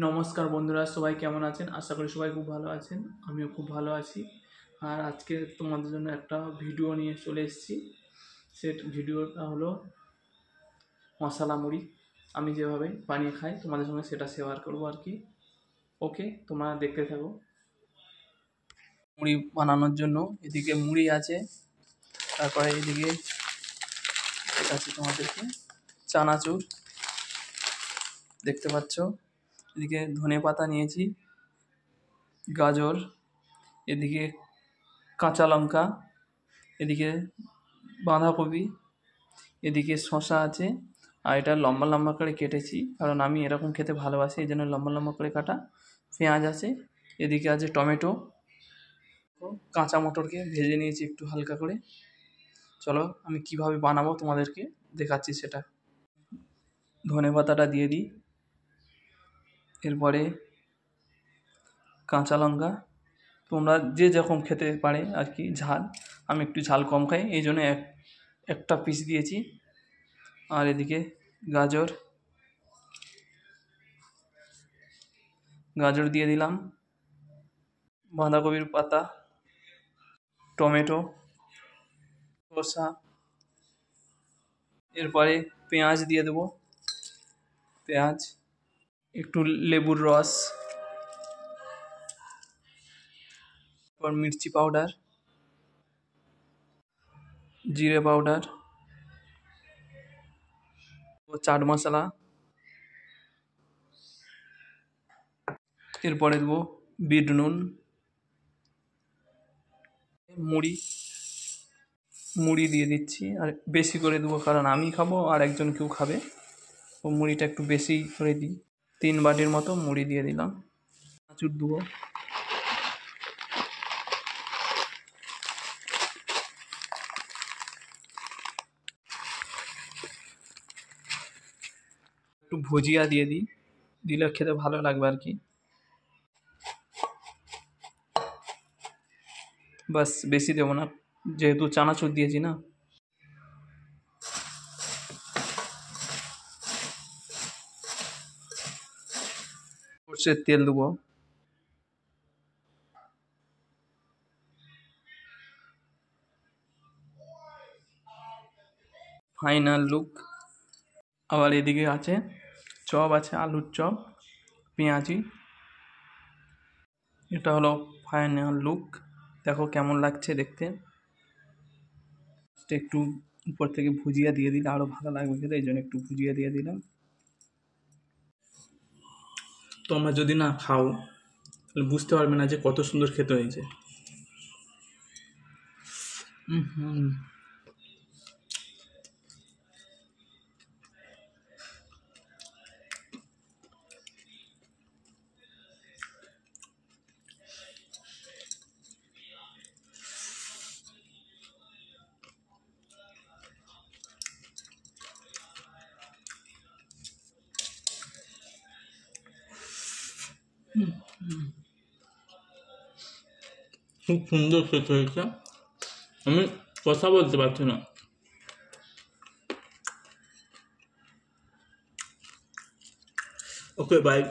নমস্কার বন্ধুরা, সবাই কেমন আছেন? আশা করি সবাই খুব ভালো আছেন। আমিও খুব ভালো আছি। আর আজকে তোমাদের জন্য একটা ভিডিও নিয়ে চলে এসেছি। ভিডিওটা হলো মশলা মুড়ি। আমি যেভাবে বানিয়ে খাই তোমাদের সঙ্গে সেটা শেয়ার করবো আর কি। ওকে, তোমরা দেখতে থাকো। মুড়ি বানানোর জন্য এদিকে মুড়ি আছে, তারপরে এদিকে আছে তোমাদেরকে চানাচুর দেখতে পাচ্ছ। এদিকে ধনে পাতা নিয়েছি, গাজর, এদিকে কাঁচা লঙ্কা, এদিকে বাঁধাকপি, এদিকে শসা আছে। আর এটা লম্বা লম্বা করে কেটেছি, কারণ আমি এরকম খেতে ভালোবাসি, এই জন্য লম্বা লম্বা করে কাটা। পেঁয়াজ আছে, এদিকে আছে টমেটো, কাঁচা মটরকে ভেজে নিয়েছি একটু হালকা করে। চলো আমি কিভাবে বানাবো তোমাদেরকে দেখাচ্ছি সেটা। ধনে পাতাটা দিয়ে দিই, এরপরে কাঁচা লঙ্কা, তোমরা যে যখন খেতে পারে আর কি ঝাল। আমি একটু ঝাল কম খাই, এই জন্য একটা পিস দিয়েছি। আর এদিকে গাজর দিয়ে দিলাম, বাঁধাকপির পাতা, টমেটো, শসা, এরপরে পেঁয়াজ দিয়ে দেবো, পেঁয়াজ, একটু লেবুর রস, তারপর মির্চি পাউডার, জিরে পাউডার ও চাট মশলা। এরপরে দেবো বিট নুন, মুড়ি দিয়ে দিচ্ছি। আর বেশি করে দেবো, কারণ আমি খাবো আর একজন কেউ খাবে, ও মুড়িটা একটু বেশি করে দিই। 3 বাটির মতো মুড়ি দিয়ে দিলাম। চানাচুর দেবো, একটু ভুজিয়া দিয়ে দিই, দিলে খেতে ভালো লাগবে আর কি। বাস, বেশি দেবো না, যেহেতু চানাচুর দিয়েছি না। সরষের তেল দেবো, ফাইনাল লুক। আবার এদিকে আছে চপ, আছে আলুর চপ, পেঁয়াজি। এটা হলো ফাইনাল লুক, দেখো কেমন লাগছে দেখতে। একটু উপর থেকে ভুজিয়া দিয়ে দিলে আরও ভালো লাগবে খেতে, এই জন্য একটু ভুজিয়া দিয়ে দিলাম। তোমরা যদি না খাও তাহলে বুঝতে পারবে না যে কত সুন্দর খেতে হয়েছে। খুব সুন্দর খেতে হয়েছে, আমি কথা বলতে পারছি না। ওকে, বাই।